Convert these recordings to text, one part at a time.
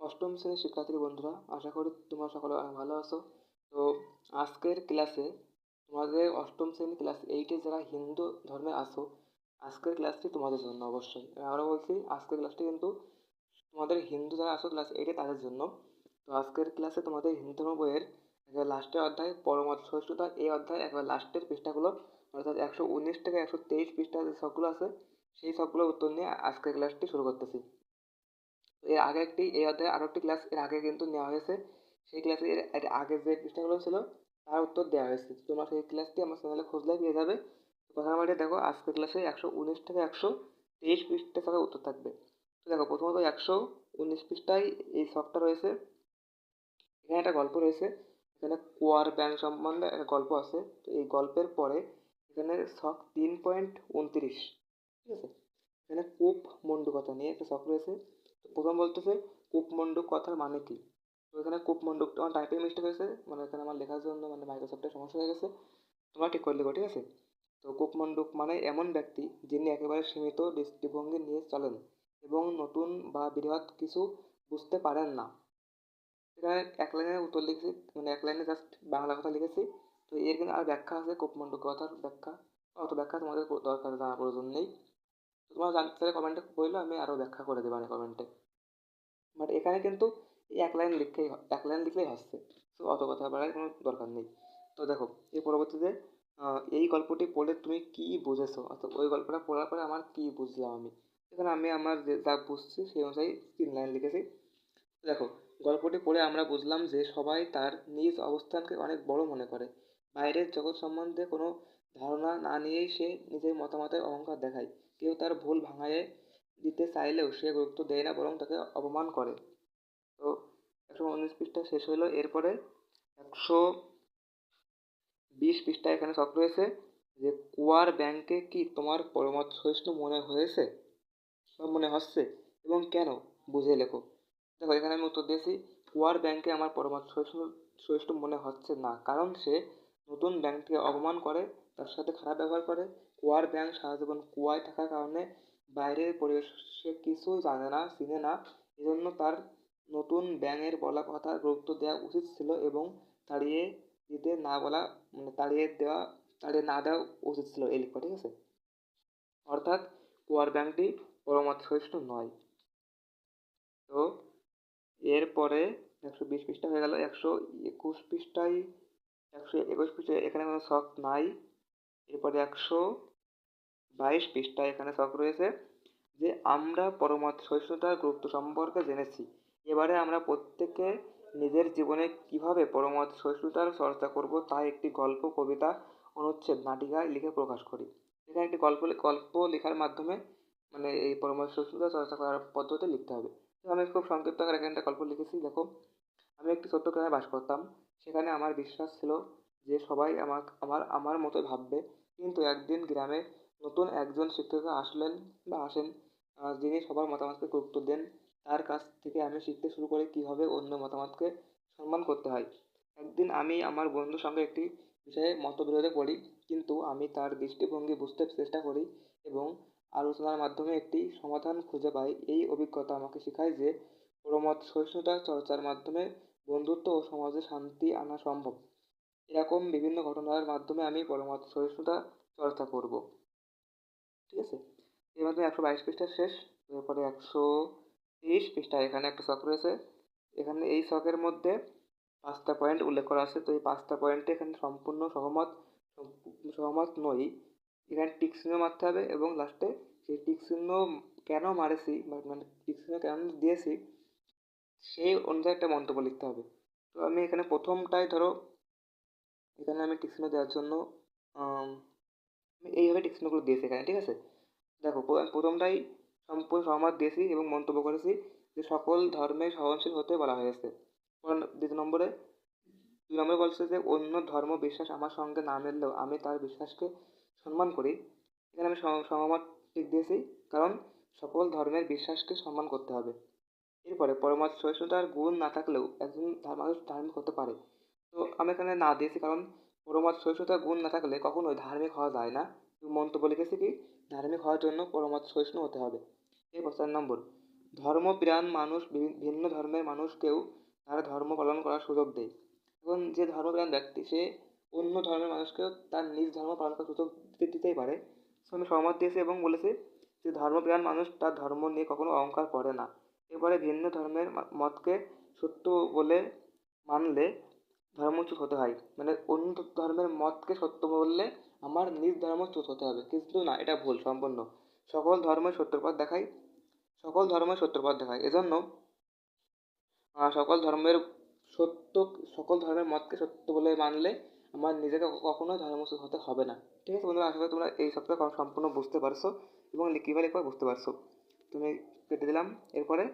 অষ্টম শ্রেণীর শিক্ষার্থী বন্ধুরা, আশা করি তোমরা সকলে অনেক ভালো আছো। তো আজকের ক্লাসে তোমাদের অষ্টম শ্রেণী ক্লাস এইটে যারা হিন্দু ধর্মে আছো, আজকের ক্লাসটি তোমাদের জন্য। অবশ্যই আমরা বলছি আজকের ক্লাসটি কিন্তু তোমাদের হিন্দু যারা আছো ক্লাস এইটে তাদের জন্য। তো আজকের ক্লাসে তোমাদের হিন্দু ধর্ম বইয়ের একেবারে লাস্টের অধ্যায় পরমত সহিষ্ণুতা, এই অধ্যায় একেবারে লাস্টের পৃষ্ঠাগুলো, অর্থাৎ 119 থেকে 123 পৃষ্ঠা যে সবগুলো আছে সেই সবগুলো উত্তর নিয়ে আজকের ক্লাসটি শুরু করতেছি। এর আগে এই অধ্যায়ে আরো একটি ক্লাস এর আগে কিন্তু নেওয়া হয়েছে। সেই ক্লাসে এর আগে যে পৃষ্ঠাগুলো ছিল তার উত্তর দেওয়া হয়েছে। তোমরা সেই ক্লাসটি আমার চ্যানেলে খুঁজলে পেয়ে যাবে। তো কথা মাঠে দেখো, আজকের ক্লাসে 119 থেকে 123 পৃষ্ঠা থেকে উত্তর থাকবে। তো দেখো, প্রথমত 119 পৃষ্ঠায় এই শখটা রয়েছে। এখানে একটা গল্প রয়েছে। এখানে কোয়ার ব্যাংক সম্বন্ধে একটা গল্প আছে। তো এই গল্পের পরে এখানে শখ 3.29, ঠিক আছে। এখানে কূপ মন্ডু কথা নিয়ে একটা শখ রয়েছে। তো প্রথম বলতেছে কূপ মণ্ডুক কথার মানে কি। তো এখানে কূপ মণ্ডুক, আমার টাইপিং মিস্টেক হয়েছে, মানে এখানে আমার লেখার জন্য মানে মাইক্রোসফটের সমস্যা হয়ে গেছে। তোমরা ঠিক করে দেবো, ঠিক আছে। তো কূপ মণ্ডুক মানে এমন ব্যক্তি যিনি একেবারে সীমিত দৃষ্টিভঙ্গি নিয়ে চলেন এবং নতুন বা বৃহৎ কিছু বুঝতে পারেন না। এখানে এক লাইনের উত্তর লিখেছি, মানে এক লাইনে জাস্ট বাংলা কথা লিখেছি। তো এর কিন্তু আর ব্যাখ্যা আছে, কূপ মণ্ডুক কথার ব্যাখ্যা। অত ব্যাখ্যা তোমাদের দরকার জানার প্রয়োজন নেই। তোমরা জানতে চাইলে কমেন্টে বললে আমি আরও ব্যাখ্যা করে দেবো কমেন্টে। বাট এখানে কিন্তু এই এক লাইন লিখলেই হচ্ছে। তো অত কথা বলার কোনো দরকার নেই। তো দেখো, এর পরবর্তীতে এই গল্পটি পড়ে তুমি কি বুঝেছো, অর্থাৎ ওই গল্পটা পড়ার পরে আমার কি বুঝলাম আমি। এখানে আমি আমার যা বুঝছি সেই অনুযায়ী 3 লাইন লিখেছি। দেখো, গল্পটি পড়ে আমরা বুঝলাম যে সবাই তার নিজ অবস্থানকে অনেক বড় মনে করে। বাইরের জগৎ সম্বন্ধে কোনো ধারণা না নিয়েই সে নিজের মতামতের অহংকার দেখায়। কেউ তার ভুল ভাঙাইয়ে দিতে চাইলেও সে গুরুত্ব দেয় না, বরং তাকে অপমান করে। তো 119 পৃষ্ঠা শেষ হলো। এরপরে 120 পৃষ্ঠা এখানে সব রয়েছে যে কুয়ার ব্যাংকে কি তোমার পরমত সহিষ্ণু মনে হয়েছে বা মনে হচ্ছে এবং কেন, বুঝে লেখো। দেখো, এখানে আমি উত্তর দিয়েছি কুয়ার ব্যাংকে আমার পরমত সহিষ্ণু মনে হচ্ছে না, কারণ সে নতুন ব্যাংকটিকে অপমান করে, তার সাথে খারাপ ব্যবহার করে। কুয়ার ব্যাংক সারা জীবন কুয়ায় থাকার কারণে বাইরের পরিবেশ সে কিছুই জানে না, চিনে না। এজন্য তার নতুন ব্যাঙের বলা কথা গুরুত্ব দেওয়া উচিত ছিল এবং তাড়িয়ে দিতে না বলা, মানে তাড়িয়ে না দেওয়া উচিত ছিল, এই লিখবা, ঠিক আছে। অর্থাৎ কুয়ার ব্যাংকটি পরমত সহিষ্ণু নয়। তো এরপরে 120 পৃষ্ঠা হয়ে গেল। 121 পৃষ্ঠায় 121 পৃষ্ঠায় এখানে কোনো শখ নাই। এরপরে 122 পৃষ্ঠায় এখানে শখ রয়েছে যে আমরা পরমত সহিষ্ণুতার গুরুত্ব সম্পর্কে জেনেছি। এবারে আমরা প্রত্যেকে নিজের জীবনে কিভাবে পরমত সহিষ্ণুতার চর্চা করব তা একটি গল্প, কবিতা, অনুচ্ছেদ, নাটিকায় লিখে প্রকাশ করি। এখানে একটি গল্প লেখার মাধ্যমে মানে এই পরমত সহিষ্ণুতা চর্চা করার পদ্ধতি লিখতে হবে। তো আমি খুব সংক্ষিপ্ত আকারে এখানে একটা গল্প লিখেছি। দেখো, আমি একটি ছোট্ট গ্রামে বাস করতাম। সেখানে আমার বিশ্বাস ছিল যে সবাই আমার মতোই ভাববে। কিন্তু একদিন গ্রামে নতুন একজন শিক্ষক আসেন, যিনি সবার মতামতকে গুরুত্ব দেন। তার কাছ থেকে আমি শিখতে শুরু করি কীভাবে অন্য মতামতকে সম্মান করতে হয়। একদিন আমি আমার বন্ধুর সঙ্গে একটি বিষয়ে মতবিরোধে পড়ি, কিন্তু আমি তার দৃষ্টিভঙ্গি বুঝতে চেষ্টা করি এবং আলোচনার মাধ্যমে একটি সমাধান খুঁজে পাই। এই অভিজ্ঞতা আমাকে শেখায় যে পরমত সহিষ্ণুতা চর্চার মাধ্যমে বন্ধুত্ব ও সমাজে শান্তি আনা সম্ভব। এরকম বিভিন্ন ঘটনার মাধ্যমে আমি পরমত সহিষ্ণুতা চর্চা করব, ঠিক আছে। এর মাধ্যমে 122 পৃষ্ঠা শেষ। এরপরে 123 পৃষ্ঠা এখানে একটা শখ রয়েছে। এখানে এই শখের মধ্যে 5টা পয়েন্ট উল্লেখ করা আছে। তো এই 5টা পয়েন্টে এখানে সম্পূর্ণ সহমত নই। এখানে টিক চিহ্ন মারতে হবে এবং লাস্টে সেই টিক চিহ্ন কেন মারেছি মানে টিক চিহ্ন কেন দিয়েছি সেই অনুযায়ী একটা মন্তব্য লিখতে হবে। তো আমি এখানে প্রথমটাই ধরো, এখানে আমি টিক চিহ্ন দেওয়ার জন্য আমি এইভাবে টিক চিহ্নগুলো দিয়েছি এখানে, ঠিক আছে। দেখো, প্রথমটাই সম্পূর্ণ সহমত দিয়েছি এবং মন্তব্য করেছি যে সকল ধর্মে সহনশীল হতে বলা হয়েছে। দুই নম্বরে বলছে যে অন্য ধর্ম বিশ্বাস আমার সঙ্গে না মিললেও আমি তার বিশ্বাসকে সম্মান করি। এখানে আমি সহমত টিক দিয়েছি, কারণ সকল ধর্মের বিশ্বাসকে সম্মান করতে হবে। এরপরে পরমত সহিষ্ণুতার গুণ না থাকলেও একজন মানুষ ধার্মিক হতে পারে। তো আমি এখানে না দিয়েছি, কারণ পরমত সহিষ্ণুতার গুণ না থাকলে কখনোই ধার্মিক হওয়া যায় না। মন্তব্য লিখেছি কি ধার্মিক হওয়ার জন্য পরমত সহিষ্ণু হতে হবে। এরপর 4 নম্বর, ধর্মপ্রাণ মানুষ ভিন্ন ধর্মের মানুষকেও তার ধর্ম পালন করার সুযোগ দেয়। এবং যে ধর্মপ্রাণ ব্যক্তি সে অন্য ধর্মের মানুষকেও তার নিজ ধর্ম পালন করার সুযোগ দিতেই পারে। সো আমি সহমত দিয়েছি এবং বলেছি যে ধর্মপ্রাণ মানুষ তার ধর্ম নিয়ে কখনো অহংকার করে না। এবারে ভিন্ন ধর্মের মতকে সত্য বলে মানলে ধর্মচ্যুত হতে হয়, মানে অন্য ধর্মের মতকে সত্য বললে আমার নিজ ধর্মচ্যুত হতে হবে, কিন্তু না, এটা ভুল সম্পূর্ণ। সকল ধর্মই সত্যের পথ দেখায়, সকল ধর্মই সত্যের পথ দেখায়। এজন্য সকল ধর্মের সত্য, সকল ধর্মের মতকে সত্য বলে মানলে আমার নিজেকে কখনোই ধর্মচ্যুত হতে হবে না। ঠিক আছে বন্ধুরা, আশা করি তোমরা এই সপ্তাহে সম্পূর্ণ বুঝতে পারছো এবং কিভাবে লিখবে বুঝতে পারছো। তুমি কেটে দিলাম। এরপরে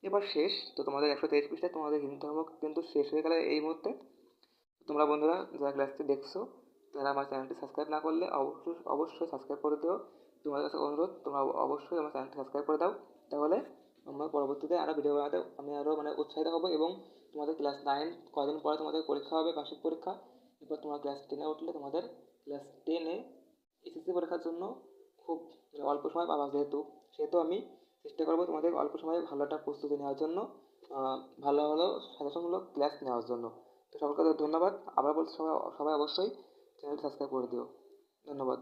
এবার শেষ তো, তোমাদের 123 পৃষ্ঠায় তোমাদের হিন্দু ধর্ম কিন্তু শেষ হয়ে গেলে এই মুহূর্তে। তোমরা বন্ধুরা যারা ক্লাসটি দেখছো তারা আমার চ্যানেলটি সাবস্ক্রাইব না করলে অবশ্যই অবশ্যই সাবস্ক্রাইব করে দিও। তোমাদের কাছে অনুরোধ, তোমরা অবশ্যই আমার চ্যানেলটি সাবস্ক্রাইব করে দাও। তাহলে আমরা পরবর্তীতে আরও ভিডিও বানাতে আমি আরও উৎসাহিত হবো। এবং তোমাদের ক্লাস 9 কদিন পরে তোমাদের পরীক্ষা হবে, বার্ষিক পরীক্ষা। এরপর তোমরা ক্লাস 10-এ উঠলে তোমাদের ক্লাস 10-এ এসএসসি পরীক্ষার জন্য খুব অল্প সময় পাবা, সেহেতু আমি চেষ্টা করবো তোমাদের অল্প সময়ে ভালো একটা প্রস্তুতি নেওয়ার জন্য, ভালো ভালো সাজেশনমূলক ক্লাস নেওয়ার জন্য। তো সকলকে ধন্যবাদ। আবার বলছি, সবাই সবাই অবশ্যই চ্যানেলটি সাবস্ক্রাইব করে দিও। ধন্যবাদ।